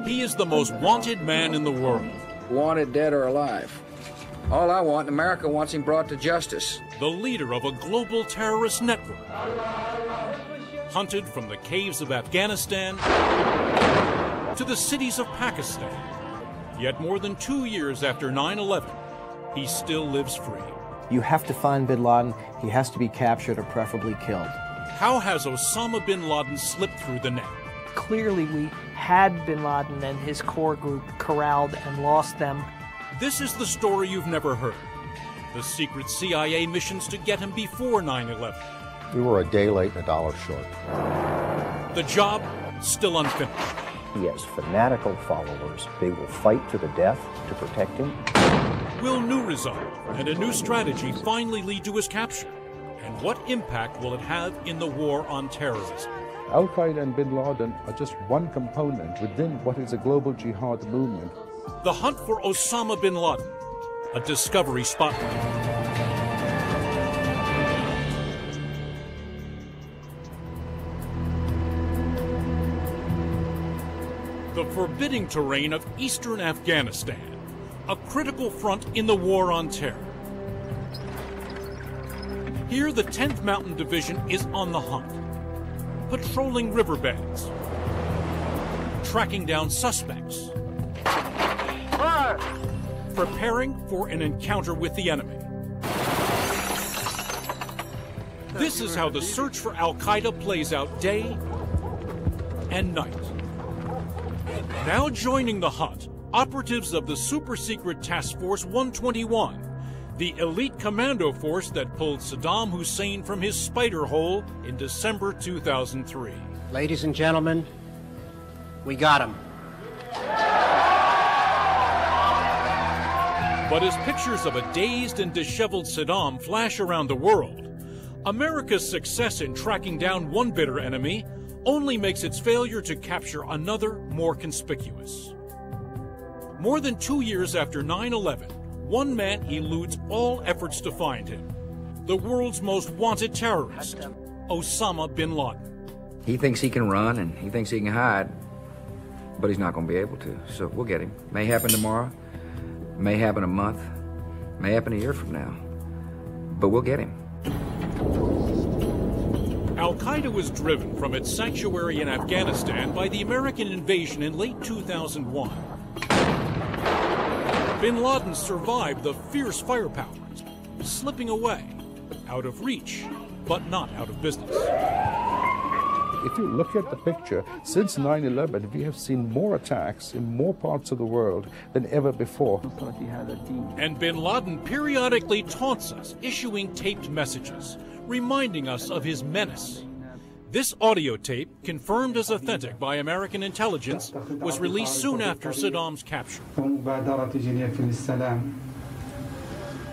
He is the most wanted man in the world. Wanted dead or alive. All I want, America wants him brought to justice. The leader of a global terrorist network. Hunted from the caves of Afghanistan to the cities of Pakistan. Yet more than 2 years after 9/11, he still lives free. You have to find bin Laden. He has to be captured or preferably killed. How has Osama bin Laden slipped through the net? Clearly, we had bin Laden and his core group corralled and lost them. This is the story you've never heard. The secret CIA missions to get him before 9/11. We were a day late and a dollar short. The job still unfinished. He has fanatical followers. They will fight to the death to protect him. Will new resolve and a new strategy finally lead to his capture? And what impact will it have in the war on terrorism? Al-Qaeda and bin Laden are just one component within what is a global jihad movement. The hunt for Osama bin Laden, a Discovery Spotlight. The forbidding terrain of eastern Afghanistan, a critical front in the war on terror. Here, the 10th Mountain Division is on the hunt, patrolling riverbeds, tracking down suspects, preparing for an encounter with the enemy. This is how the search for Al-Qaeda plays out day and night. Now joining the hunt, operatives of the super-secret Task Force 121, the elite commando force that pulled Saddam Hussein from his spider hole in December 2003. Ladies and gentlemen, we got him. But as pictures of a dazed and disheveled Saddam flash around the world, America's success in tracking down one bitter enemy only makes its failure to capture another more conspicuous. More than 2 years after 9/11, one man eludes all efforts to find him. The world's most wanted terrorist, Osama bin Laden. He thinks he can run and he thinks he can hide, but he's not going to be able to. So we'll get him. May happen tomorrow, may happen a month, may happen a year from now, but we'll get him. Al-Qaeda was driven from its sanctuary in Afghanistan by the American invasion in late 2001. Bin Laden survived the fierce firepower, slipping away, out of reach, but not out of business. If you look at the picture, since 9/11, we have seen more attacks in more parts of the world than ever before. And bin Laden periodically taunts us, issuing taped messages, reminding us of his menace. This audio tape, confirmed as authentic by American intelligence, was released soon after Saddam's capture.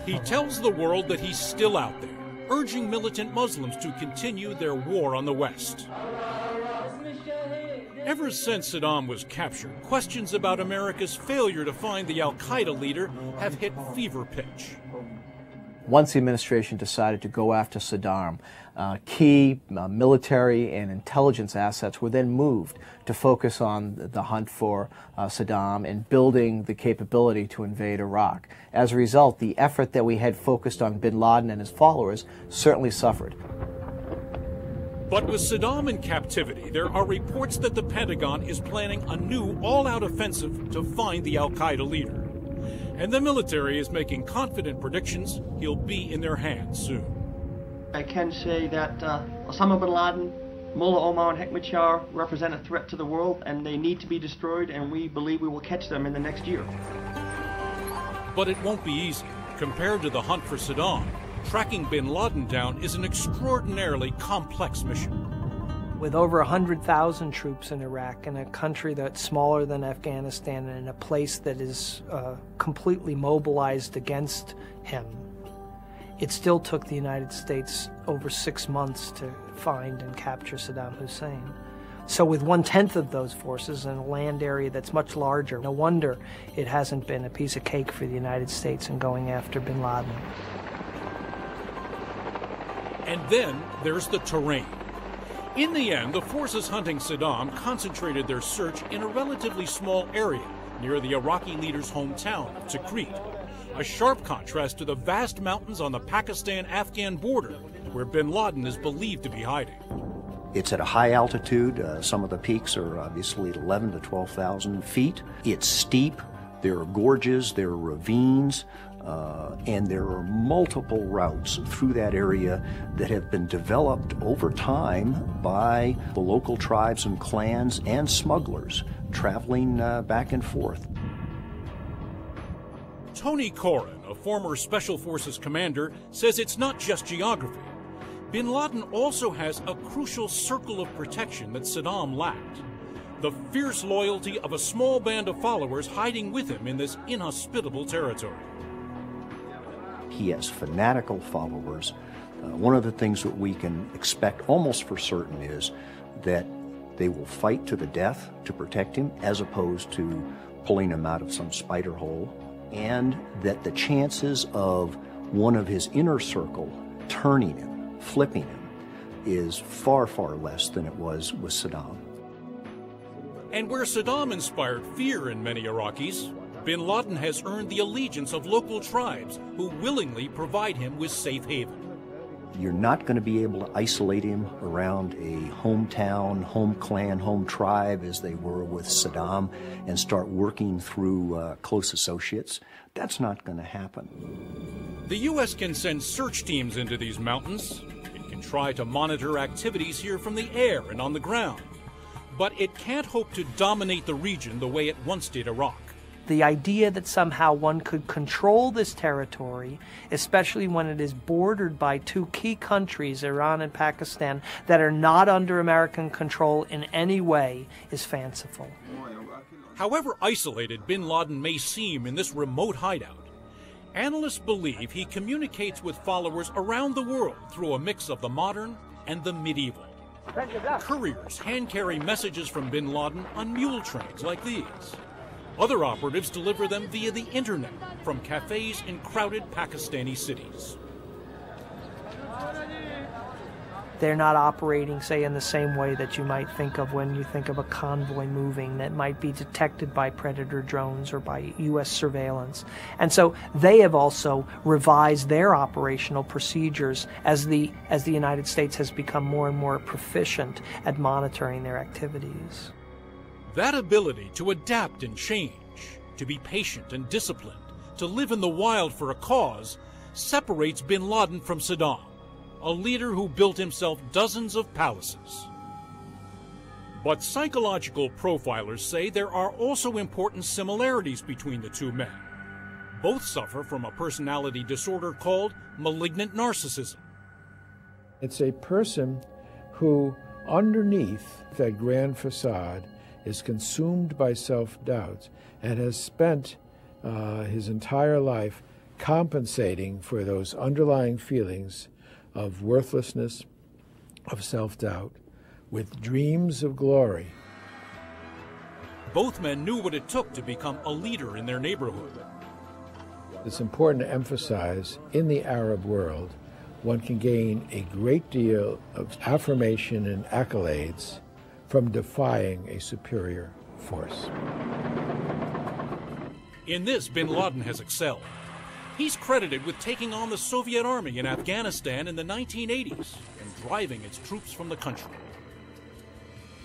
He tells the world that he's still out there, urging militant Muslims to continue their war on the West. Ever since Saddam was captured, questions about America's failure to find the Al-Qaeda leader have hit fever pitch. Once the administration decided to go after Saddam, key military and intelligence assets were then moved to focus on the hunt for Saddam and building the capability to invade Iraq. As a result, the effort that we had focused on bin Laden and his followers certainly suffered. But with Saddam in captivity, there are reports that the Pentagon is planning a new all-out offensive to find the Al-Qaeda leader. And the military is making confident predictions he'll be in their hands soon. I can say that Osama bin Laden, Mullah Omar, and Hekmatyar represent a threat to the world, and they need to be destroyed, and we believe we will catch them in the next year. But it won't be easy. Compared to the hunt for Saddam, tracking bin Laden down is an extraordinarily complex mission. With over 100,000 troops in Iraq, in a country that's smaller than Afghanistan, and in a place that is completely mobilized against him, it still took the United States over 6 months to find and capture Saddam Hussein. So with 1/10 of those forces in a land area that's much larger, no wonder it hasn't been a piece of cake for the United States in going after bin Laden. And then there's the terrain. In the end, the forces hunting Saddam concentrated their search in a relatively small area near the Iraqi leader's hometown of Tikrit, a sharp contrast to the vast mountains on the Pakistan-Afghan border where bin Laden is believed to be hiding. It's at a high altitude. Some of the peaks are obviously 11 to 12,000 feet. It's steep. There are gorges, there are ravines, and there are multiple routes through that area that have been developed over time by the local tribes and clans and smugglers traveling back and forth. Tony Corrin, a former Special Forces commander, says it's not just geography. Bin Laden also has a crucial circle of protection that Saddam lacked: the fierce loyalty of a small band of followers hiding with him in this inhospitable territory. He has fanatical followers. One of the things that we can expect almost for certain is that they will fight to the death to protect him, as opposed to pulling him out of some spider hole, and that the chances of one of his inner circle turning him, flipping him, is far, far less than it was with Saddam. And where Saddam inspired fear in many Iraqis, bin Laden has earned the allegiance of local tribes who willingly provide him with safe haven. You're not going to be able to isolate him around a hometown, home clan, home tribe, as they were with Saddam, and start working through close associates. That's not going to happen. The U.S. can send search teams into these mountains. It can try to monitor activities here from the air and on the ground. But it can't hope to dominate the region the way it once did Iraq. The idea that somehow one could control this territory, especially when it is bordered by two key countries, Iran and Pakistan, that are not under American control in any way, is fanciful. However isolated bin Laden may seem in this remote hideout, analysts believe he communicates with followers around the world through a mix of the modern and the medieval. Couriers hand-carry messages from bin Laden on mule trains like these. Other operatives deliver them via the internet from cafes in crowded Pakistani cities. They're not operating, say, in the same way that you might think of when you think of a convoy moving that might be detected by predator drones or by U.S. surveillance. And so they have also revised their operational procedures as the United States has become more and more proficient at monitoring their activities. That ability to adapt and change, to be patient and disciplined, to live in the wild for a cause, separates bin Laden from Saddam, a leader who built himself dozens of palaces. But psychological profilers say there are also important similarities between the two men. Both suffer from a personality disorder called malignant narcissism. It's a person who, underneath that grand facade, is consumed by self-doubt and has spent his entire life compensating for those underlying feelings of worthlessness, of self-doubt, with dreams of glory. Both men knew what it took to become a leader in their neighborhood. It's important to emphasize, in the Arab world, one can gain a great deal of affirmation and accolades from defying a superior force. In this, bin Laden has excelled. He's credited with taking on the Soviet army in Afghanistan in the 1980s and driving its troops from the country.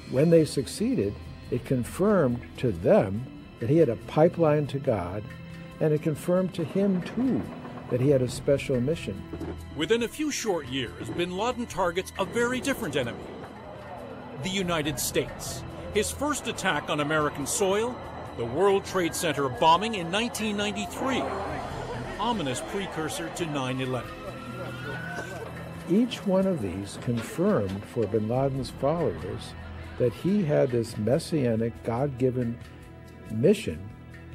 When they succeeded, it confirmed to them that he had a pipeline to God, and it confirmed to him, too, that he had a special mission. Within a few short years, bin Laden targets a very different enemy: the United States. His first attack on American soil, the World Trade Center bombing in 1993, an ominous precursor to 9/11. Each one of these confirmed for bin Laden's followers that he had this messianic, God-given mission.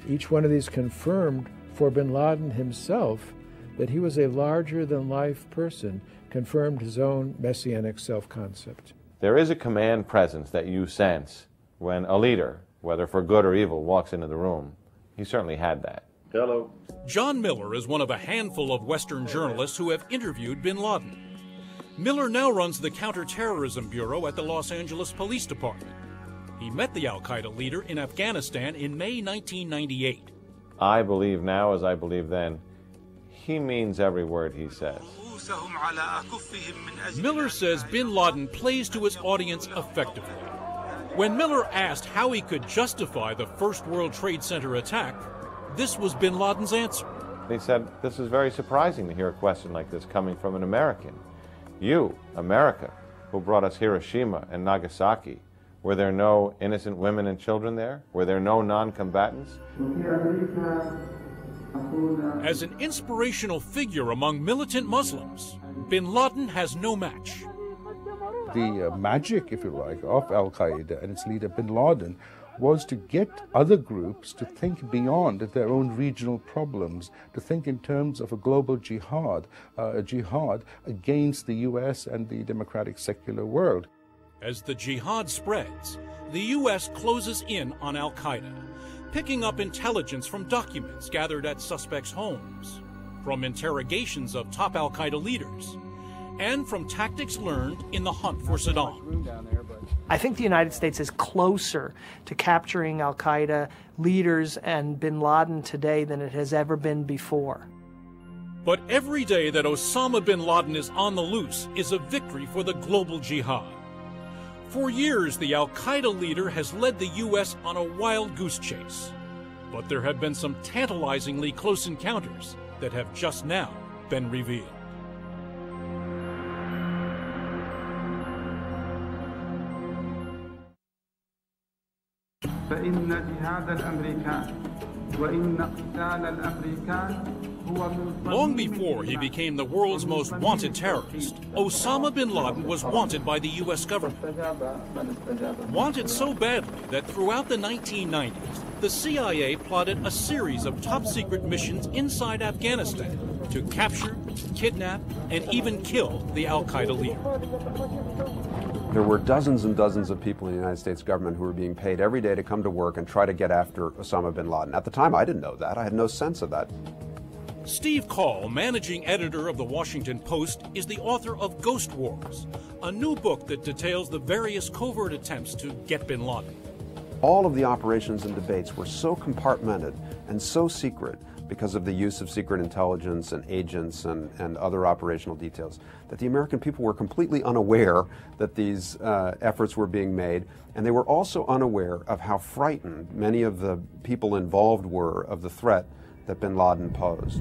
Each one of these confirmed for bin Laden himself that he was a larger-than-life person, confirmed his own messianic self-concept. There is a command presence that you sense when a leader, whether for good or evil, walks into the room. He certainly had that. Hello. John Miller is one of a handful of Western journalists who have interviewed bin Laden. Miller now runs the Counterterrorism Bureau at the Los Angeles Police Department. He met the al-Qaeda leader in Afghanistan in May 1998. I believe now, as I believed then, he means every word he says. Miller says bin Laden plays to his audience effectively. When Miller asked how he could justify the first World Trade Center attack, this was bin Laden's answer. He said, this is very surprising to hear a question like this coming from an American. You, America, who brought us Hiroshima and Nagasaki, were there no innocent women and children there? Were there no non-combatants? As an inspirational figure among militant Muslims, bin Laden has no match. The magic, if you like, of al-Qaeda and its leader bin Laden was to get other groups to think beyond their own regional problems, to think in terms of a global jihad, a jihad against the U.S. and the democratic secular world. As the jihad spreads, the U.S. closes in on al-Qaeda, picking up intelligence from documents gathered at suspects' homes, from interrogations of top al-Qaeda leaders, and from tactics learned in the hunt for Saddam. I think the United States is closer to capturing al-Qaeda leaders and bin Laden today than it has ever been before. But every day that Osama bin Laden is on the loose is a victory for the global jihad. For years, the al-Qaeda leader has led the U.S. on a wild goose chase. But there have been some tantalizingly close encounters that have just now been revealed. فإن جهاد الأمريكان وإن قتال الأمريكان Long before he became the world's most wanted terrorist, Osama bin Laden was wanted by the U.S. government. Wanted so badly that throughout the 1990s, the CIA plotted a series of top-secret missions inside Afghanistan to capture, kidnap, and even kill the al-Qaeda leader. There were dozens and dozens of people in the United States government who were being paid every day to come to work and try to get after Osama bin Laden. At the time, I didn't know that. I had no sense of that. Steve Call, managing editor of the Washington Post, is the author of Ghost Wars, a new book that details the various covert attempts to get bin Laden. All of the operations and debates were so compartmented and so secret because of the use of secret intelligence and agents and other operational details that the American people were completely unaware that these efforts were being made, and they were also unaware of how frightened many of the people involved were of the threat that bin Laden posed.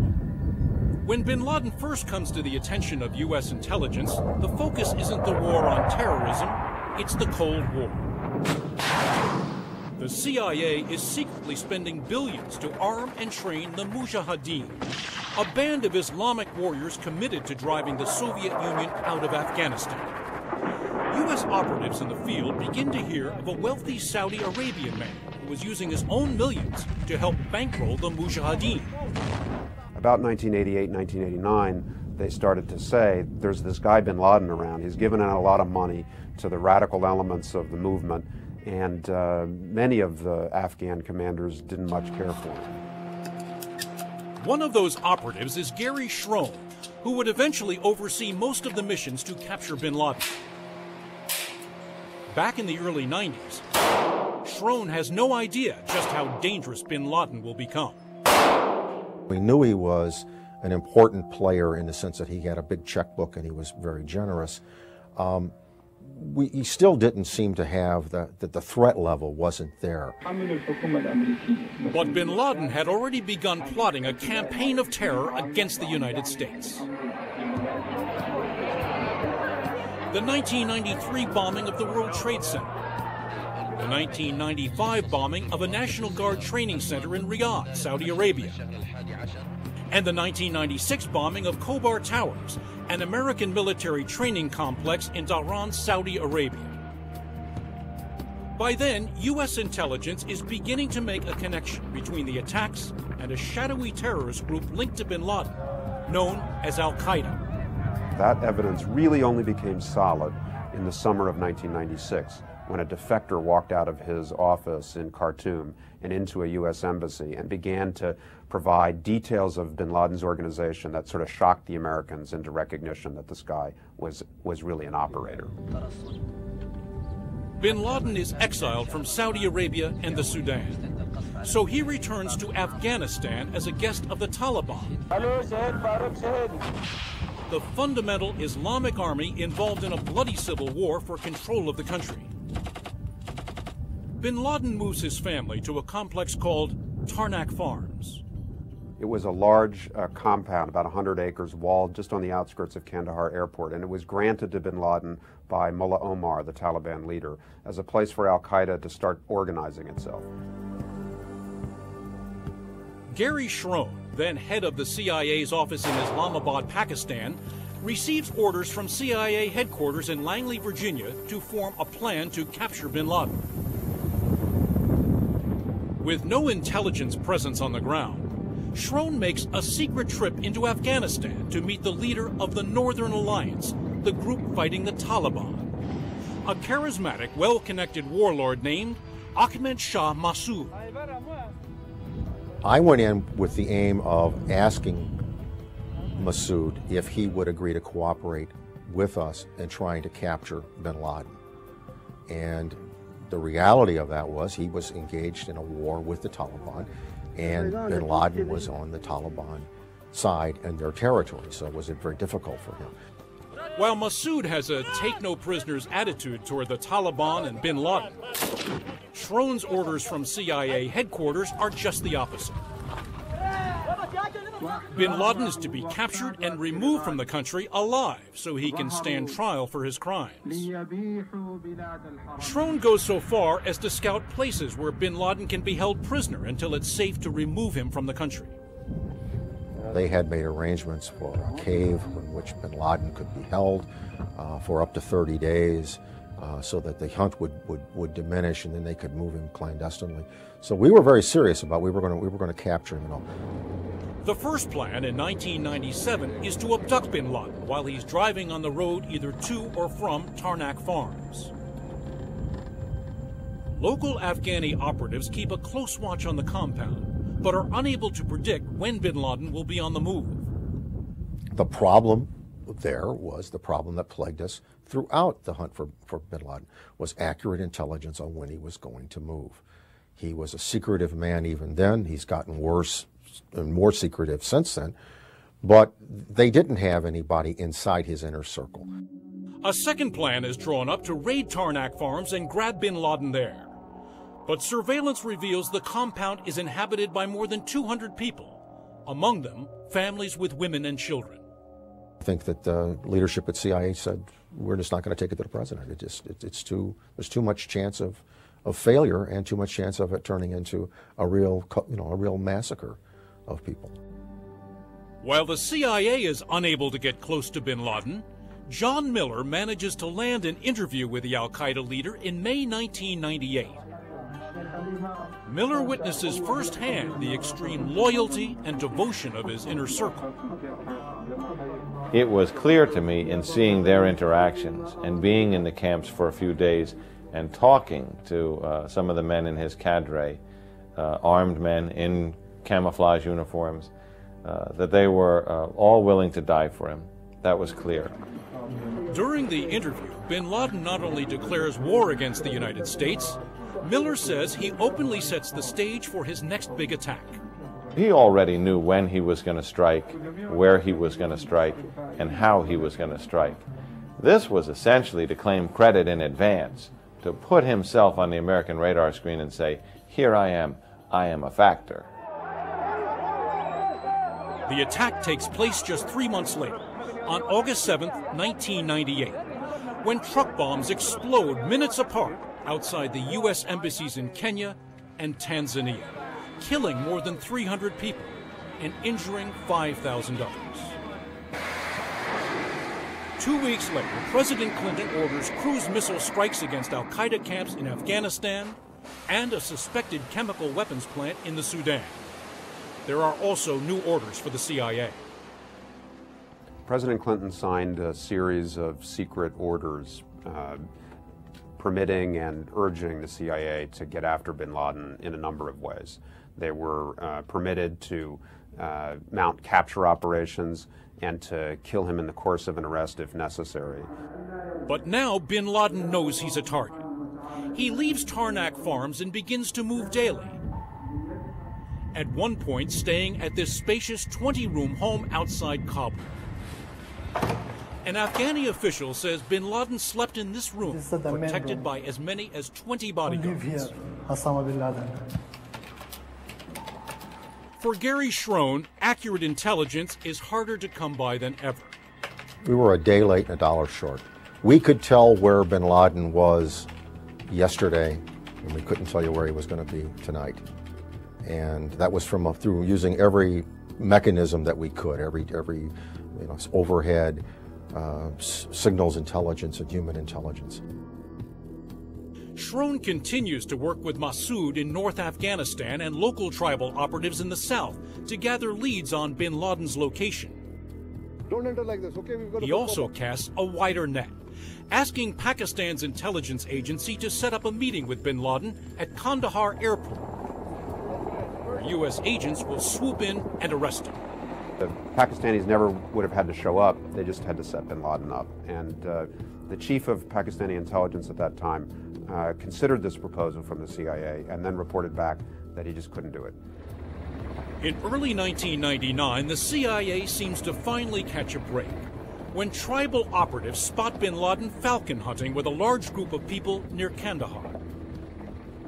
When bin Laden first comes to the attention of U.S. intelligence, the focus isn't the war on terrorism, it's the Cold War. The CIA is secretly spending billions to arm and train the Mujahideen, a band of Islamic warriors committed to driving the Soviet Union out of Afghanistan. U.S. operatives in the field begin to hear of a wealthy Saudi Arabian man who was using his own millions to help bankroll the Mujahideen. About 1988, 1989, they started to say, there's this guy bin Laden around. He's given out a lot of money to the radical elements of the movement, and many of the Afghan commanders didn't much care for him. One of those operatives is Gary Schroen, who would eventually oversee most of the missions to capture bin Laden. Back in the early 90s, Schroen has no idea just how dangerous bin Laden will become. We knew he was an important player in the sense that he had a big checkbook and he was very generous. He still didn't seem to have that the threat level wasn't there. But bin Laden had already begun plotting a campaign of terror against the United States. The 1993 bombing of the World Trade Center, the 1995 bombing of a National Guard training center in Riyadh, Saudi Arabia, and the 1996 bombing of Khobar Towers, an American military training complex in Dhahran, Saudi Arabia. By then, U.S. intelligence is beginning to make a connection between the attacks and a shadowy terrorist group linked to bin Laden, known as Al-Qaeda. That evidence really only became solid in the summer of 1996, when a defector walked out of his office in Khartoum and into a U.S. embassy and began to provide details of bin Laden's organization that sort of shocked the Americans into recognition that this guy was really an operator. Bin Laden is exiled from Saudi Arabia and the Sudan. So he returns to Afghanistan as a guest of the Taliban, the fundamental Islamic army involved in a bloody civil war for control of the country. Bin Laden moves his family to a complex called Tarnak Farms. It was a large compound, about 100 acres, walled just on the outskirts of Kandahar Airport, and it was granted to bin Laden by Mullah Omar, the Taliban leader, as a place for al-Qaeda to start organizing itself. Gary Schroen, then head of the CIA's office in Islamabad, Pakistan, receives orders from CIA headquarters in Langley, Virginia, to form a plan to capture bin Laden. With no intelligence presence on the ground, Schroen makes a secret trip into Afghanistan to meet the leader of the Northern Alliance, the group fighting the Taliban, a charismatic, well-connected warlord named Ahmed Shah Massoud. I went in with the aim of asking Massoud if he would agree to cooperate with us in trying to capture bin Laden. And the reality of that was he was engaged in a war with the Taliban, and bin Laden was on the Taliban side and their territory, so it was very difficult for him. While Massoud has a take-no-prisoners attitude toward the Taliban and bin Laden, Schroen's orders from CIA headquarters are just the opposite. Bin Laden is to be captured and removed from the country alive so he can stand trial for his crimes. Schroen goes so far as to scout places where bin Laden can be held prisoner until it's safe to remove him from the country. They had made arrangements for a cave in which bin Laden could be held for up to 30 days so that the hunt would diminish and then they could move him clandestinely. So we were very serious about we were going to capture him and all. The first plan in 1997 is to abduct bin Laden while he's driving on the road either to or from Tarnak Farms. Local Afghani operatives keep a close watch on the compound, but are unable to predict when bin Laden will be on the move. The problem there was the problem that plagued us throughout the hunt for bin Laden, was accurate intelligence on when he was going to move. He was a secretive man even then. He's gotten worse and more secretive since then, but they didn't have anybody inside his inner circle. A second plan is drawn up to raid Tarnak Farms and grab bin Laden there. But surveillance reveals the compound is inhabited by more than 200 people, among them families with women and children. I think that the leadership at CIA said, we're just not going to take it to the president. There's too much chance of failure and too much chance of it turning into a real massacre of people. While the CIA is unable to get close to bin Laden, John Miller manages to land an interview with the al-Qaeda leader in May 1998. Miller witnesses firsthand the extreme loyalty and devotion of his inner circle. It was clear to me in seeing their interactions and being in the camps for a few days and talking to some of the men in his cadre, armed men in camouflage uniforms, that they were all willing to die for him. That was clear. During the interview, bin Laden not only declares war against the United States, Miller says he openly sets the stage for his next big attack. He already knew when he was going to strike, where he was going to strike, and how he was going to strike. This was essentially to claim credit in advance, to put himself on the American radar screen and say, here I am a factor. The attack takes place just 3 months later, on August 7th, 1998, when truck bombs explode minutes apart outside the U.S. embassies in Kenya and Tanzania, killing more than 300 people and injuring 5,000 others. 2 weeks later, President Clinton orders cruise missile strikes against al-Qaeda camps in Afghanistan and a suspected chemical weapons plant in the Sudan. There are also new orders for the CIA. President Clinton signed a series of secret orders permitting and urging the CIA to get after bin Laden in a number of ways. They were permitted to mount capture operations and to kill him in the course of an arrest if necessary. But now bin Laden knows he's a target. He leaves Tarnak Farms and begins to move daily. At one point, staying at this spacious 20-room home outside Kabul. An Afghani official says bin Laden slept in this room, protected by as many as 20 bodyguards. For Gary Schroen, accurate intelligence is harder to come by than ever. We were a day late and a dollar short. We could tell where bin Laden was yesterday, and we couldn't tell you where he was going to be tonight. And that was through using every mechanism that we could, every overhead, signals intelligence and human intelligence. Schroen continues to work with Massoud in North Afghanistan and local tribal operatives in the south to gather leads on bin Laden's location. Don't enter like this, okay? He also casts a wider net, asking Pakistan's intelligence agency to set up a meeting with bin Laden at Kandahar Airport, where U.S. agents will swoop in and arrest him. The Pakistanis never would have had to show up, they just had to set bin Laden up. And the chief of Pakistani intelligence at that time considered this proposal from the CIA and then reported back that he just couldn't do it. In early 1999, the CIA seems to finally catch a break when tribal operatives spot bin Laden falcon hunting with a large group of people near Kandahar.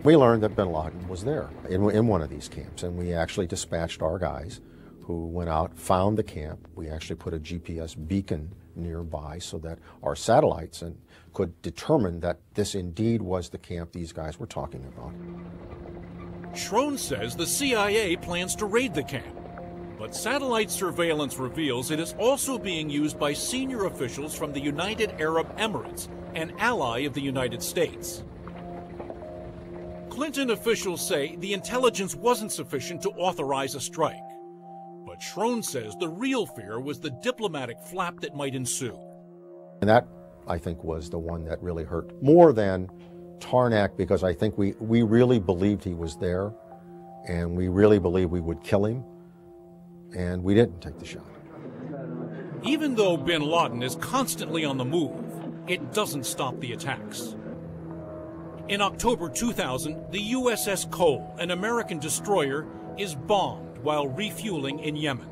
We learned that bin Laden was there in one of these camps, and we actually dispatched our guys who went out, found the camp. We actually put a GPS beacon nearby so that our satellites could determine that this indeed was the camp these guys were talking about. Schroen says the CIA plans to raid the camp, but satellite surveillance reveals it is also being used by senior officials from the United Arab Emirates, an ally of the United States. Clinton officials say the intelligence wasn't sufficient to authorize a strike. But Schroen says the real fear was the diplomatic flap that might ensue. And that, I think, was the one that really hurt more than Tarnak, because I think we really believed he was there, and we really believed we would kill him, and we didn't take the shot. Even though bin Laden is constantly on the move, it doesn't stop the attacks. In October 2000, the USS Cole, an American destroyer, is bombed while refueling in Yemen.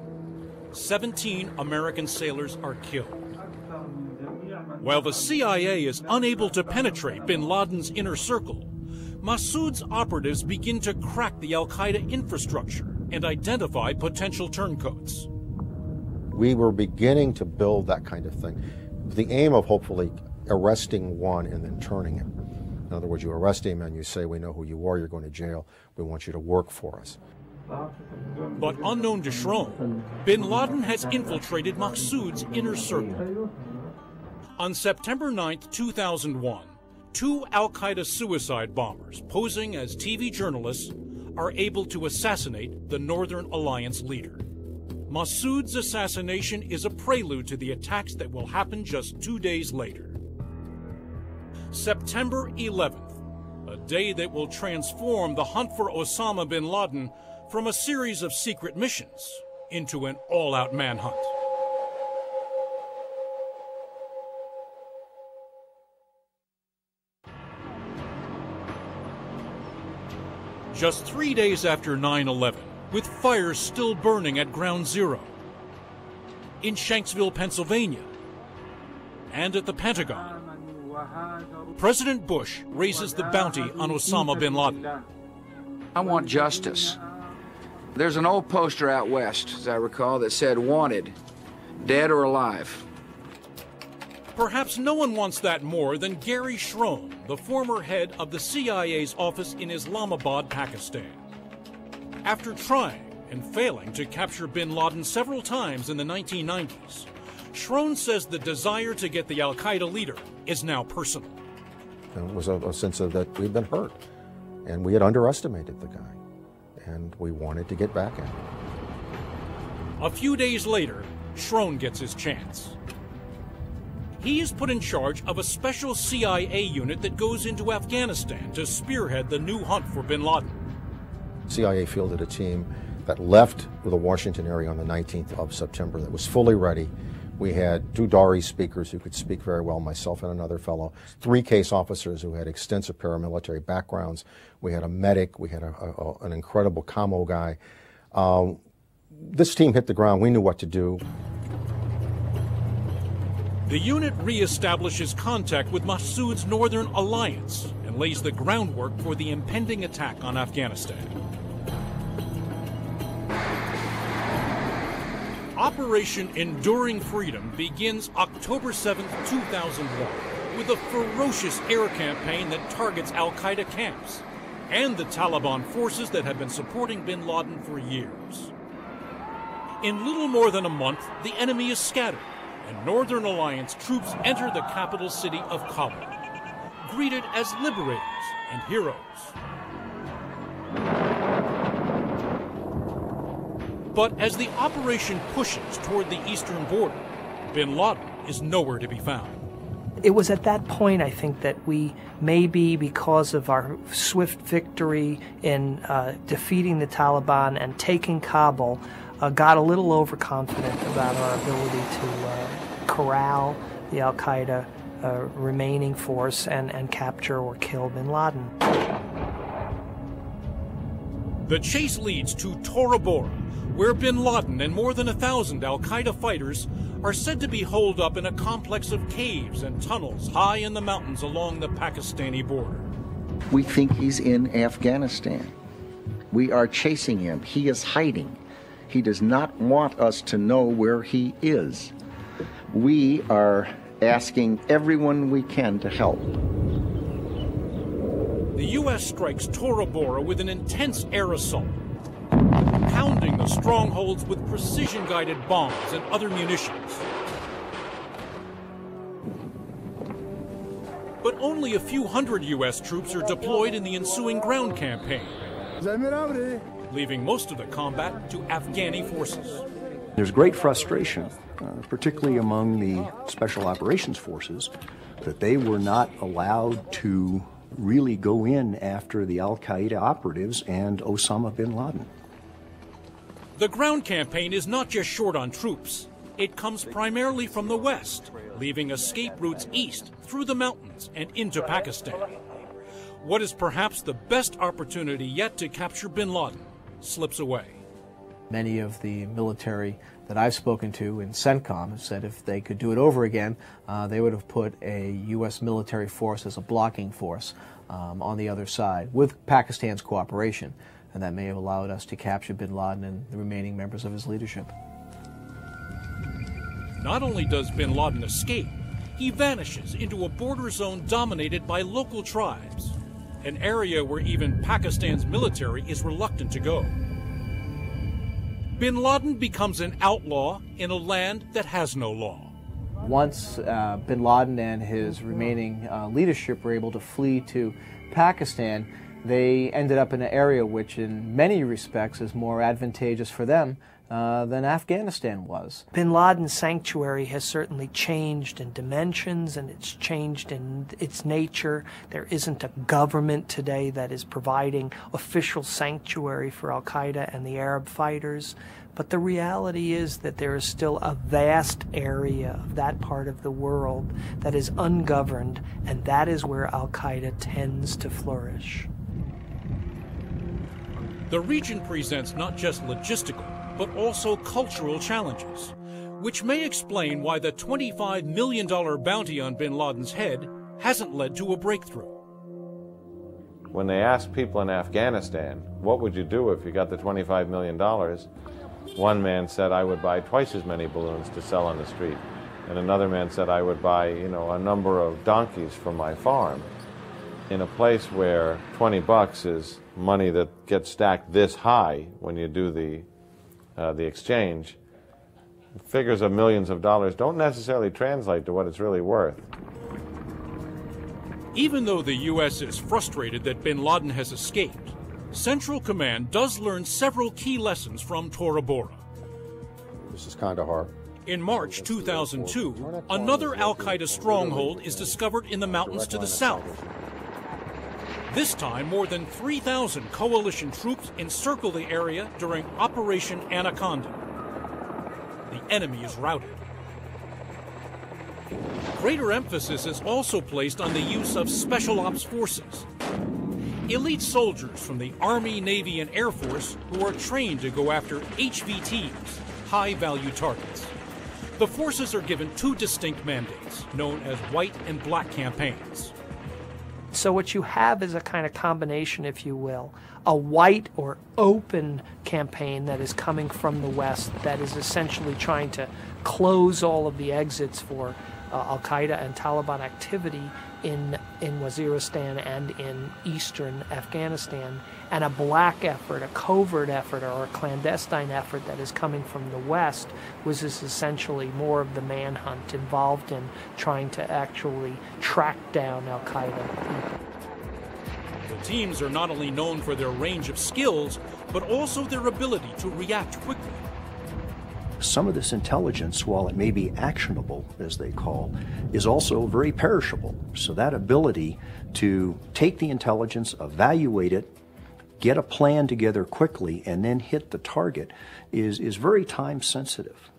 17 American sailors are killed. While the CIA is unable to penetrate bin Laden's inner circle, Massoud's operatives begin to crack the al-Qaeda infrastructure and identify potential turncoats. We were beginning to build that kind of thing, with the aim of hopefully arresting one and then turning him. In other words, you arrest him and you say, we know who you are, you're going to jail, we want you to work for us. But unknown to Schroen, bin Laden has infiltrated Massoud's inner circle. On September 9, 2001, 2 al-Qaeda suicide bombers posing as TV journalists are able to assassinate the Northern Alliance leader. Massoud's assassination is a prelude to the attacks that will happen just 2 days later. September 11th, a day that will transform the hunt for Osama bin Laden from a series of secret missions into an all-out manhunt. Just 3 days after 9/11, with fires still burning at Ground Zero, in Shanksville, Pennsylvania, and at the Pentagon, President Bush raises the bounty on Osama bin Laden. I want justice. There's an old poster out west, as I recall, that said, "Wanted, dead or alive." Perhaps no one wants that more than Gary Schroen, the former head of the CIA's office in Islamabad, Pakistan. After trying and failing to capture bin Laden several times in the 1990s, Schroen says the desire to get the al-Qaeda leader is now personal. It was a sense of that we'd been hurt, and we had underestimated the guy, and we wanted to get back at him. A few days later, Schroen gets his chance. He is put in charge of a special CIA unit that goes into Afghanistan to spearhead the new hunt for bin Laden. CIA fielded a team that left the Washington area on the 19th of September that was fully ready. We had 2 Dari speakers who could speak very well, myself and another fellow, 3 case officers who had extensive paramilitary backgrounds. We had a medic, we had an incredible commo guy. This team hit the ground. We knew what to do. The unit reestablishes contact with Massoud's Northern Alliance and lays the groundwork for the impending attack on Afghanistan. Operation Enduring Freedom begins October 7, 2001, with a ferocious air campaign that targets al-Qaeda camps and the Taliban forces that have been supporting bin Laden for years. In little more than a month, the enemy is scattered, and Northern Alliance troops enter the capital city of Kabul, greeted as liberators and heroes. But as the operation pushes toward the eastern border, bin Laden is nowhere to be found. It was at that point, I think, that we maybe, because of our swift victory in defeating the Taliban and taking Kabul, got a little overconfident about our ability to corral the al-Qaeda remaining force and capture or kill bin Laden. The chase leads to Tora Bora, where bin Laden and more than 1,000 al-Qaeda fighters are said to be holed up in a complex of caves and tunnels high in the mountains along the Pakistani border. We think he's in Afghanistan. We are chasing him. He is hiding. He does not want us to know where he is. We are asking everyone we can to help. The U.S. strikes Tora Bora with an intense air assault, pounding the strongholds with precision-guided bombs and other munitions. But only a few hundred U.S. troops are deployed in the ensuing ground campaign, leaving most of the combat to Afghani forces. There's great frustration, particularly among the Special Operations Forces, that they were not allowed to really go in after the al-Qaeda operatives and Osama bin Laden. The ground campaign is not just short on troops. It comes primarily from the west, leaving escape routes east through the mountains and into Pakistan. What is perhaps the best opportunity yet to capture bin Laden slips away. Many of the military that I've spoken to in CENTCOM have said if they could do it over again, they would have put a U.S. military force as a blocking force on the other side with Pakistan's cooperation, and that may have allowed us to capture bin Laden and the remaining members of his leadership. Not only does bin Laden escape, he vanishes into a border zone dominated by local tribes, an area where even Pakistan's military is reluctant to go. Bin Laden becomes an outlaw in a land that has no law. Once bin Laden and his remaining leadership were able to flee to Pakistan, they ended up in an area which in many respects is more advantageous for them than Afghanistan was. Bin Laden's sanctuary has certainly changed in dimensions, and it's changed in its nature. There isn't a government today that is providing official sanctuary for al-Qaeda and the Arab fighters. But the reality is that there is still a vast area of that part of the world that is ungoverned, and that is where al-Qaeda tends to flourish. The region presents not just logistical, but also cultural challenges, which may explain why the $25 million bounty on bin Laden's head hasn't led to a breakthrough. When they asked people in Afghanistan, what would you do if you got the $25 million? One man said, I would buy twice as many balloons to sell on the street. And another man said, I would buy, a number of donkeys from my farm. In a place where $20 is money that gets stacked this high when you do the exchange, figures of millions of dollars don't necessarily translate to what it's really worth. Even though the U.S. is frustrated that bin Laden has escaped, Central Command does learn several key lessons from Tora Bora. This is Kandahar. In March 2002, another al-Qaeda stronghold is discovered in the mountains to the south. This time, more than 3,000 coalition troops encircle the area during Operation Anaconda. The enemy is routed. Greater emphasis is also placed on the use of special ops forces. Elite soldiers from the Army, Navy, and Air Force who are trained to go after HVTs, high-value targets. The forces are given two distinct mandates, known as white and black campaigns. So what you have is a kind of combination, if you will, a white or open campaign that is coming from the West that is essentially trying to close all of the exits for al-Qaeda and Taliban activity in Waziristan and in eastern Afghanistan, and a black effort, a covert effort, or a clandestine effort that is coming from the West, was this essentially more of the manhunt involved in trying to actually track down al-Qaeda people. The teams are not only known for their range of skills, but also their ability to react quickly. Some of this intelligence, while it may be actionable, as they call, is also very perishable. So that ability to take the intelligence, evaluate it, get a plan together quickly, and then hit the target is very time sensitive.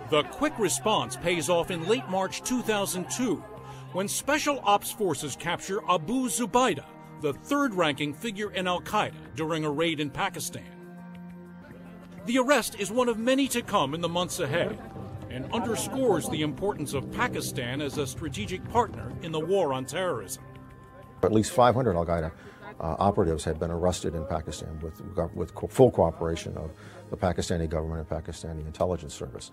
The quick response pays off in late March 2002 when Special Ops Forces capture Abu Zubaydah, the third-ranking figure in al-Qaeda, during a raid in Pakistan. The arrest is one of many to come in the months ahead and underscores the importance of Pakistan as a strategic partner in the war on terrorism. At least 500 al-Qaeda operatives had been arrested in Pakistan with full cooperation of the Pakistani government and Pakistani intelligence service.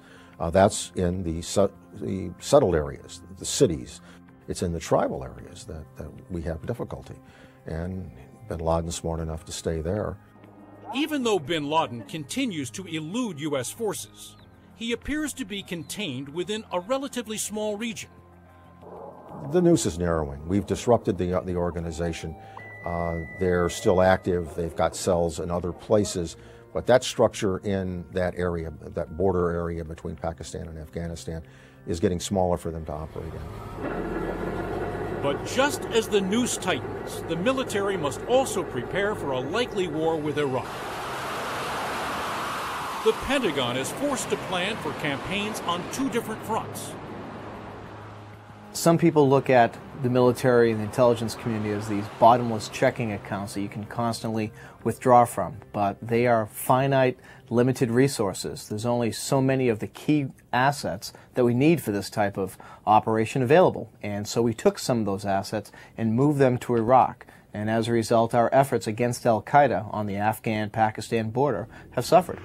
That's in the settled areas, the cities. It's in the tribal areas that we have difficulty. And Benladen's smart enough to stay there. Even though bin Laden continues to elude U.S. forces, he appears to be contained within a relatively small region. The noose is narrowing. We've disrupted the organization. They're still active. They've got cells in other places. But that structure in that area, that border area between Pakistan and Afghanistan, is getting smaller for them to operate in. But just as the noose tightens, the military must also prepare for a likely war with Iraq. The Pentagon is forced to plan for campaigns on two different fronts. Some people look at the military and the intelligence community as these bottomless checking accounts that you can constantly withdraw from, but they are finite, limited resources. There's only so many of the key assets that we need for this type of operation available, and so we took some of those assets and moved them to Iraq, and as a result our efforts against al-Qaeda on the Afghan-Pakistan border have suffered.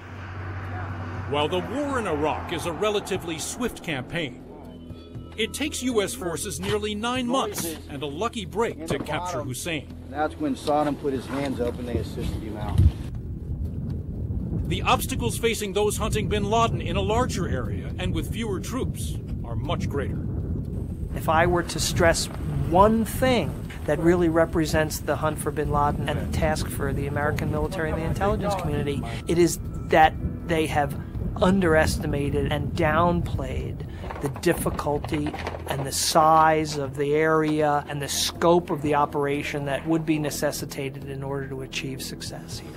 While the war in Iraq is a relatively swift campaign, it takes U.S. forces nearly 9 months and a lucky break to capture Hussein. That's when Saddam put his hands up and they assisted him out. The obstacles facing those hunting bin Laden in a larger area and with fewer troops are much greater. If I were to stress one thing that really represents the hunt for bin Laden and the task for the American military and the intelligence community, it is that they have underestimated and downplayed the difficulty and the size of the area and the scope of the operation that would be necessitated in order to achieve success here.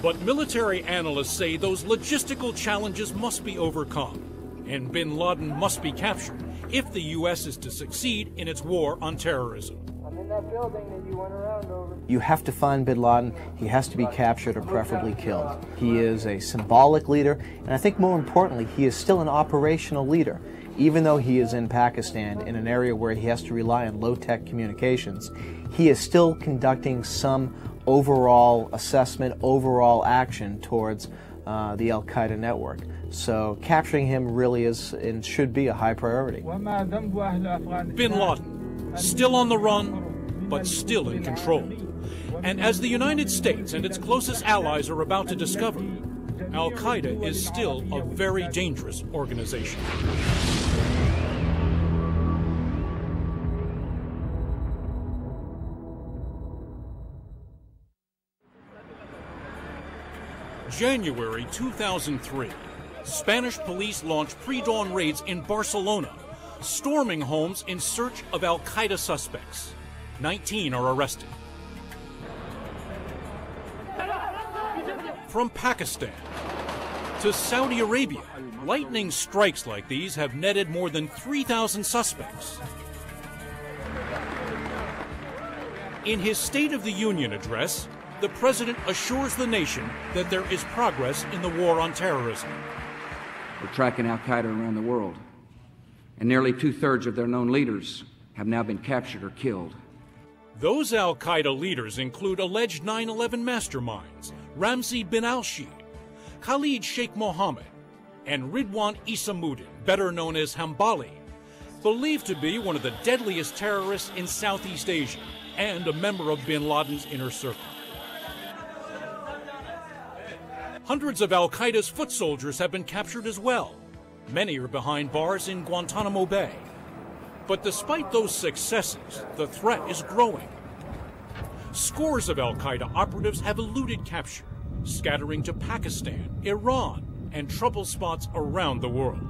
But military analysts say those logistical challenges must be overcome, and bin Laden must be captured if the U.S. is to succeed in its war on terrorism. I'm in that building that you went around over. You have to find bin Laden. He has to be captured or preferably killed. He is a symbolic leader, and I think more importantly, he is still an operational leader. Even though he is in Pakistan, in an area where he has to rely on low-tech communications, he is still conducting some overall assessment, overall action towards the al-Qaeda network. So capturing him really is and should be a high priority. Bin Laden, still on the run, but still in control. And as the United States and its closest allies are about to discover, al-Qaeda is still a very dangerous organization. January 2003. Spanish police launched pre-dawn raids in Barcelona, storming homes in search of al-Qaeda suspects. 19 are arrested. From Pakistan to Saudi Arabia, lightning strikes like these have netted more than 3,000 suspects. In his State of the Union address, the president assures the nation that there is progress in the war on terrorism. We're tracking al-Qaeda around the world, and nearly 2/3 of their known leaders have now been captured or killed. Those al-Qaeda leaders include alleged 9/11 masterminds Ramzi bin al-Shid, Khalid Sheikh Mohammed, and Ridwan Isamuddin, better known as Hambali, believed to be one of the deadliest terrorists in Southeast Asia and a member of bin Laden's inner circle. Hundreds of al-Qaeda's foot soldiers have been captured as well. Many are behind bars in Guantanamo Bay. But despite those successes, the threat is growing. Scores of al-Qaeda operatives have eluded capture, scattering to Pakistan, Iran, and trouble spots around the world.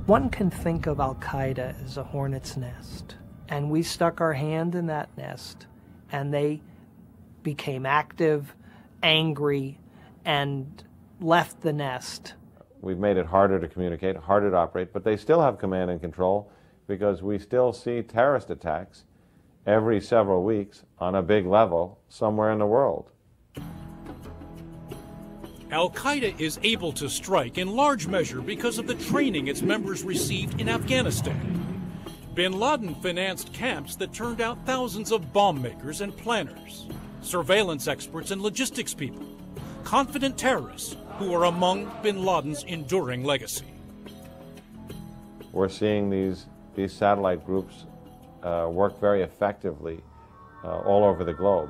One can think of al-Qaeda as a hornet's nest, and we stuck our hand in that nest, and they became active, angry, and left the nest. We've made it harder to communicate, harder to operate, but they still have command and control because we still see terrorist attacks every several weeks on a big level somewhere in the world. Al-Qaeda is able to strike in large measure because of the training its members received in Afghanistan. Bin Laden financed camps that turned out thousands of bomb makers and planners, surveillance experts and logistics people, confident terrorists who are among bin Laden's enduring legacy. We're seeing these satellite groups work very effectively all over the globe.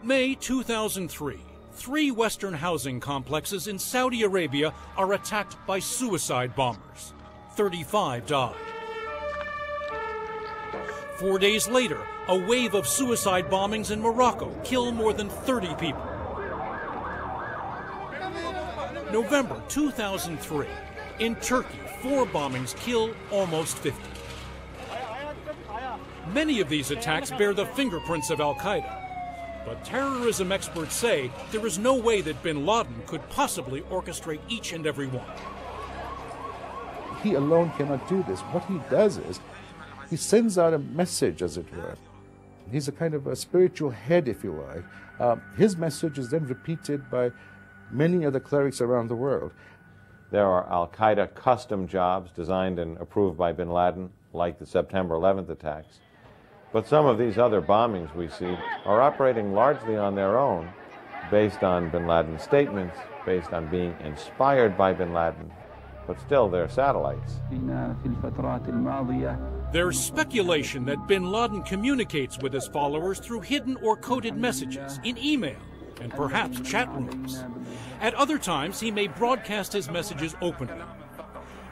May 2003, 3 Western housing complexes in Saudi Arabia are attacked by suicide bombers. 35 died. 4 days later, a wave of suicide bombings in Morocco killed more than 30 people. November 2003, in Turkey, 4 bombings kill almost 50. Many of these attacks bear the fingerprints of al-Qaeda. But terrorism experts say there is no way that bin Laden could possibly orchestrate each and every one. He alone cannot do this. What he does is he sends out a message, as it were. He's a kind of a spiritual head, if you like. His message is then repeated by many other clerics around the world. There are al-Qaeda custom jobs designed and approved by bin Laden, like the September 11th attacks. But some of these other bombings we see are operating largely on their own, based on bin Laden's statements, based on being inspired by bin Laden, but still they're satellites. There's speculation that bin Laden communicates with his followers through hidden or coded messages in email and perhaps chat rooms. At other times, he may broadcast his messages openly,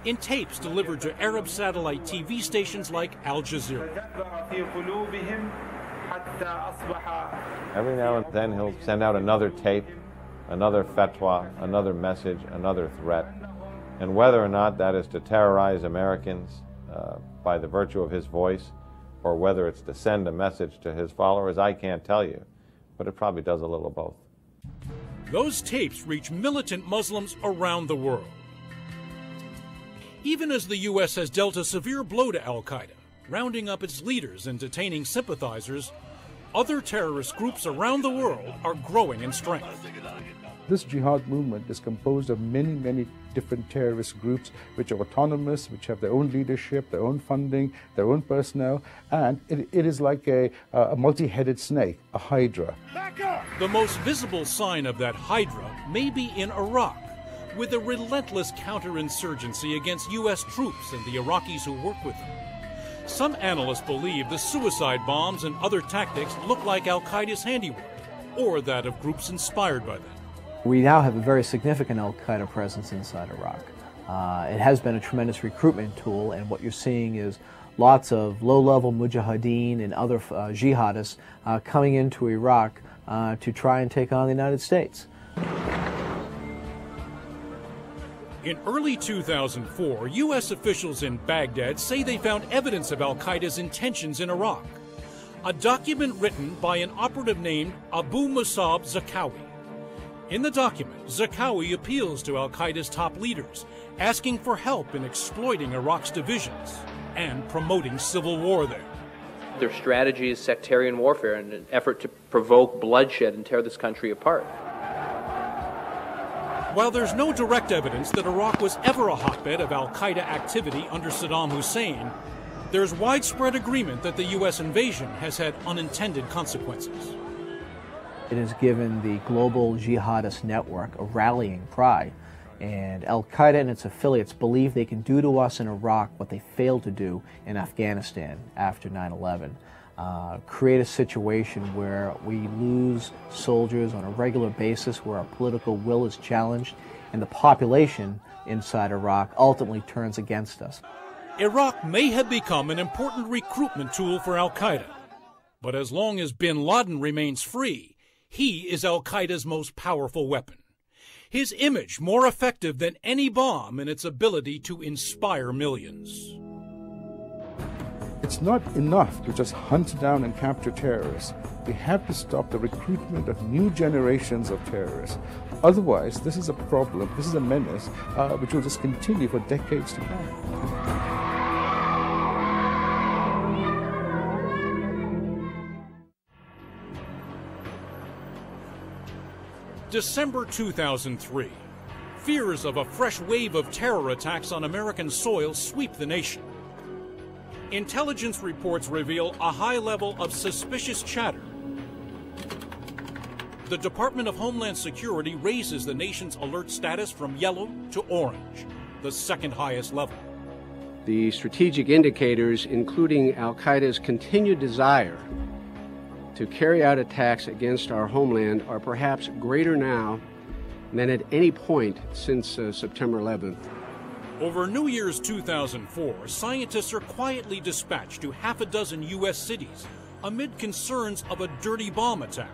in tapes delivered to Arab satellite TV stations like Al Jazeera. Every now and then he'll send out another tape, another fatwa, another message, another threat. And whether or not that is to terrorize Americans by the virtue of his voice, or whether it's to send a message to his followers, I can't tell you. But it probably does a little of both. Those tapes reach militant Muslims around the world. Even as the U.S. has dealt a severe blow to al-Qaeda, rounding up its leaders and detaining sympathizers, other terrorist groups around the world are growing in strength. This jihad movement is composed of many, many different terrorist groups which are autonomous, which have their own leadership, their own funding, their own personnel, and it is like a multi-headed snake, a hydra. The most visible sign of that hydra may be in Iraq, with a relentless counterinsurgency against U.S. troops and the Iraqis who work with them. Some analysts believe the suicide bombs and other tactics look like al-Qaeda's handiwork, or that of groups inspired by them. We now have a very significant al-Qaeda presence inside Iraq. It has been a tremendous recruitment tool, and what you're seeing is lots of low-level mujahideen and other jihadists coming into Iraq to try and take on the United States. In early 2004, U.S. officials in Baghdad say they found evidence of al-Qaeda's intentions in Iraq. A document written by an operative named Abu Musab Zakawi. In the document, Zakawi appeals to al-Qaeda's top leaders, asking for help in exploiting Iraq's divisions and promoting civil war there. Their strategy is sectarian warfare in an effort to provoke bloodshed and tear this country apart. While there's no direct evidence that Iraq was ever a hotbed of al-Qaeda activity under Saddam Hussein, there's widespread agreement that the U.S. invasion has had unintended consequences. It has given the global jihadist network a rallying cry, and al-Qaeda and its affiliates believe they can do to us in Iraq what they failed to do in Afghanistan after 9/11. Create a situation where we lose soldiers on a regular basis, where our political will is challenged, and the population inside Iraq ultimately turns against us. Iraq may have become an important recruitment tool for al-Qaeda, but as long as bin Laden remains free, he is al-Qaeda's most powerful weapon. His image more effective than any bomb in its ability to inspire millions. It's not enough to just hunt down and capture terrorists. We have to stop the recruitment of new generations of terrorists. Otherwise, this is a problem, this is a menace, which will just continue for decades to come. December 2003. Fears of a fresh wave of terror attacks on American soil sweep the nation. Intelligence reports reveal a high level of suspicious chatter. The Department of Homeland Security raises the nation's alert status from yellow to orange, the second highest level. The strategic indicators, including al-Qaeda's continued desire to carry out attacks against our homeland, are perhaps greater now than at any point since September 11th. Over New Year's 2004, scientists are quietly dispatched to half a dozen U.S. cities amid concerns of a dirty bomb attack.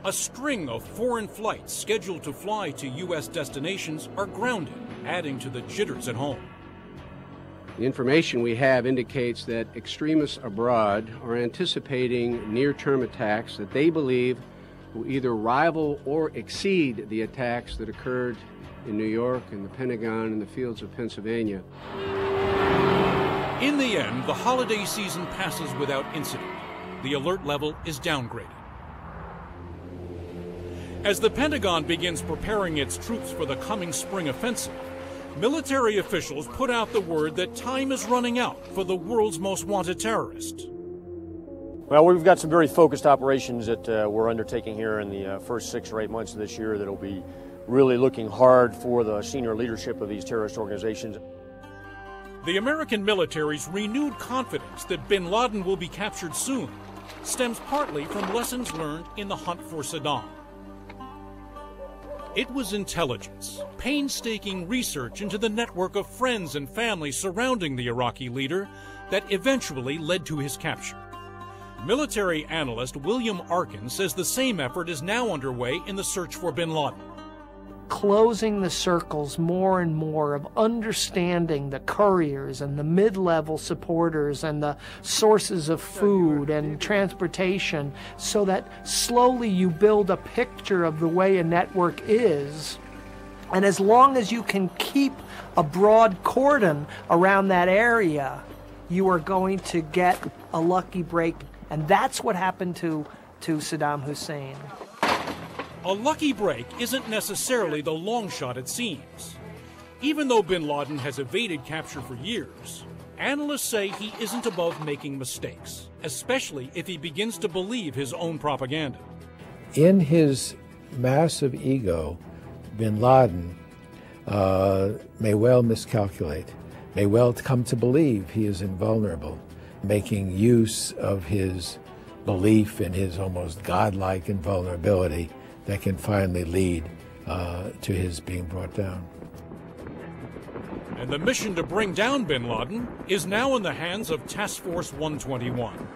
A string of foreign flights scheduled to fly to U.S. destinations are grounded, adding to the jitters at home. The information we have indicates that extremists abroad are anticipating near-term attacks that they believe will either rival or exceed the attacks that occurred in New York and the Pentagon and the fields of Pennsylvania. In the end, the holiday season passes without incident. The alert level is downgraded. As the Pentagon begins preparing its troops for the coming spring offensive, military officials put out the word that time is running out for the world's most wanted terrorist. Well, we've got some very focused operations that we're undertaking here in the first 6 or 8 months of this year that'll be really looking hard for the senior leadership of these terrorist organizations. The American military's renewed confidence that bin Laden will be captured soon stems partly from lessons learned in the hunt for Saddam. It was intelligence, painstaking research into the network of friends and family surrounding the Iraqi leader that eventually led to his capture. Military analyst William Arkin says the same effort is now underway in the search for bin Laden. Closing the circles more and more of understanding the couriers and the mid-level supporters and the sources of food and transportation, so that slowly you build a picture of the way a network is. And as long as you can keep a broad cordon around that area, you are going to get a lucky break. And that's what happened to Saddam Hussein. A lucky break isn't necessarily the long shot it seems. Even though bin Laden has evaded capture for years, analysts say he isn't above making mistakes, especially if he begins to believe his own propaganda. In his massive ego, bin Laden may well miscalculate, may well come to believe he is invulnerable, making use of his belief in his almost godlike invulnerability that can finally lead to his being brought down. And the mission to bring down bin Laden is now in the hands of Task Force 121.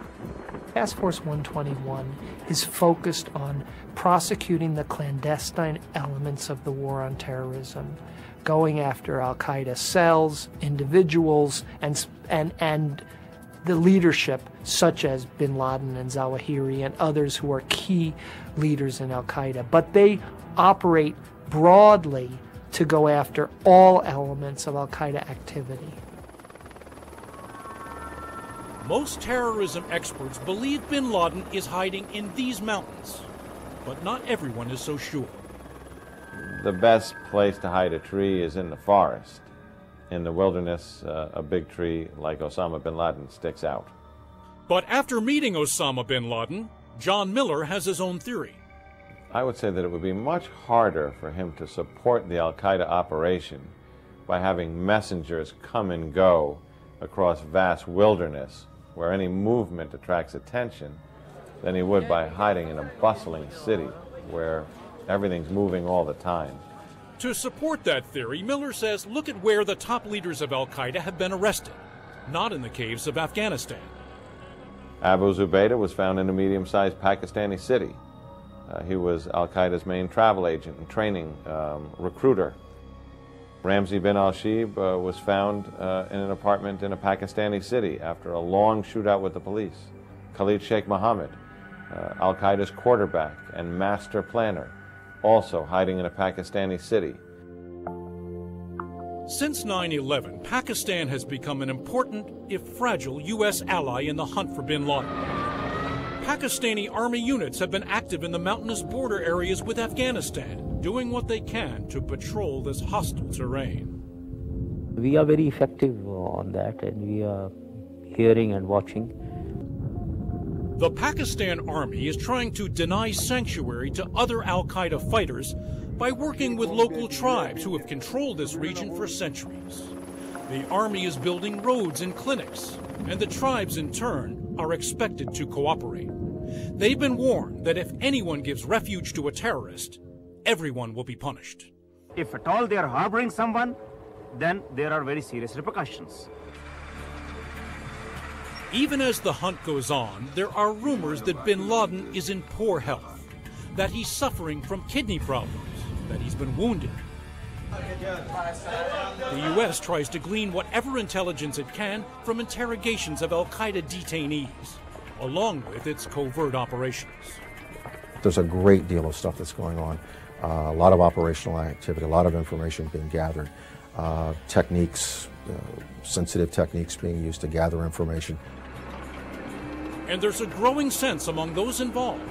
Task Force 121 is focused on prosecuting the clandestine elements of the war on terrorism, going after al-Qaeda cells, individuals, and the leadership, such as Bin Laden and Zawahiri and others who are key leaders in al-Qaeda. But they operate broadly to go after all elements of al-Qaeda activity. Most terrorism experts believe Bin Laden is hiding in these mountains, but not everyone is so sure. The best place to hide a tree is in the forest. In the wilderness, a big tree like Osama bin Laden sticks out. But after meeting Osama bin Laden, John Miller has his own theory. I would say that it would be much harder for him to support the al-Qaeda operation by having messengers come and go across vast wilderness where any movement attracts attention than he would by hiding in a bustling city where everything's moving all the time. To support that theory, Miller says look at where the top leaders of al-Qaeda have been arrested, not in the caves of Afghanistan. Abu Zubaydah was found in a medium-sized Pakistani city. He was al-Qaeda's main travel agent and training recruiter. Ramzi bin al-Shib was found in an apartment in a Pakistani city after a long shootout with the police. Khalid Sheikh Mohammed, al-Qaeda's quarterback and master planner, also hiding in a Pakistani city. Since 9/11, Pakistan has become an important, if fragile, U.S. ally in the hunt for bin Laden. Pakistani army units have been active in the mountainous border areas with Afghanistan, doing what they can to patrol this hostile terrain. We are very effective on that, and we are hearing and watching. The Pakistan Army is trying to deny sanctuary to other al-Qaeda fighters by working with local tribes who have controlled this region for centuries. The Army is building roads and clinics, and the tribes in turn are expected to cooperate. They've been warned that if anyone gives refuge to a terrorist, everyone will be punished. If at all they are harboring someone, then there are very serious repercussions. Even as the hunt goes on, there are rumors that bin Laden is in poor health, that he's suffering from kidney problems, that he's been wounded. The U.S. tries to glean whatever intelligence it can from interrogations of al-Qaeda detainees, along with its covert operations. There's a great deal of stuff that's going on, a lot of operational activity, a lot of information being gathered, techniques, sensitive techniques being used to gather information. And there's a growing sense among those involved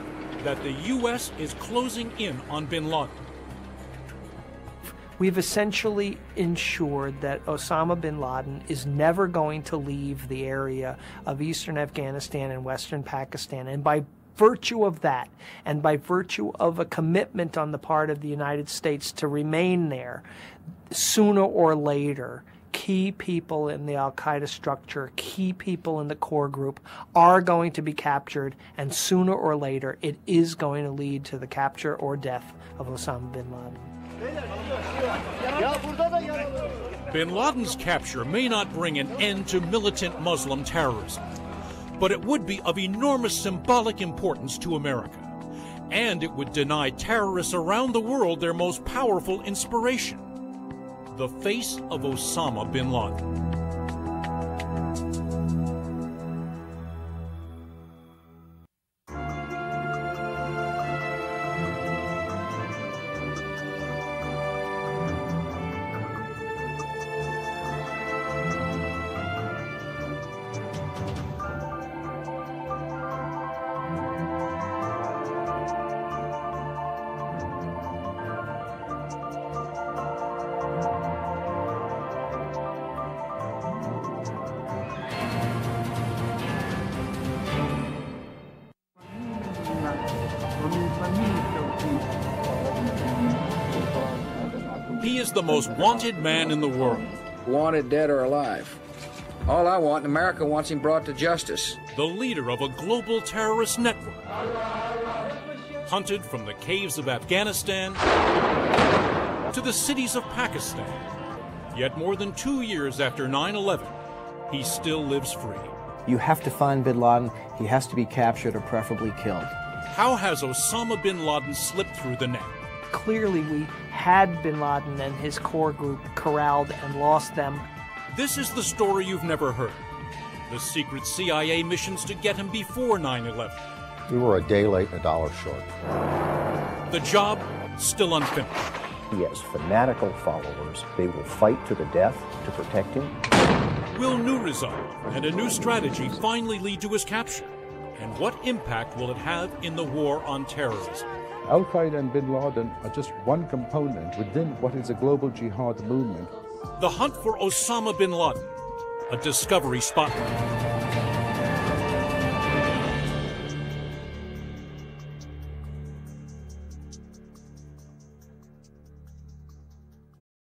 that the U.S. is closing in on bin Laden. We've essentially ensured that Osama bin Laden is never going to leave the area of eastern Afghanistan and western Pakistan. And by virtue of that, and by virtue of a commitment on the part of the United States to remain there, sooner or later, key people in the al-Qaeda structure, key people in the core group are going to be captured, and sooner or later it is going to lead to the capture or death of Osama bin Laden. Bin Laden's capture may not bring an end to militant Muslim terrorism, but it would be of enormous symbolic importance to America, and it would deny terrorists around the world their most powerful inspiration: the face of Osama bin Laden. He is the most wanted man in the world. Wanted dead or alive. All I want, America wants him brought to justice. The leader of a global terrorist network. Hunted from the caves of Afghanistan to the cities of Pakistan. Yet more than 2 years after 9/11, he still lives free. You have to find bin Laden. He has to be captured or preferably killed. How has Osama bin Laden slipped through the net? Clearly, we had bin Laden and his core group corralled and lost them. This is the story you've never heard. The secret CIA missions to get him before 9/11. We were a day late and a dollar short. The job still unfinished. He has fanatical followers. They will fight to the death to protect him. Will new resolve and a new strategy finally lead to his capture? And what impact will it have in the war on terrorism? Al-Qaeda and bin Laden are just one component within what is a global jihad movement. The hunt for Osama bin Laden, a Discovery Spotlight.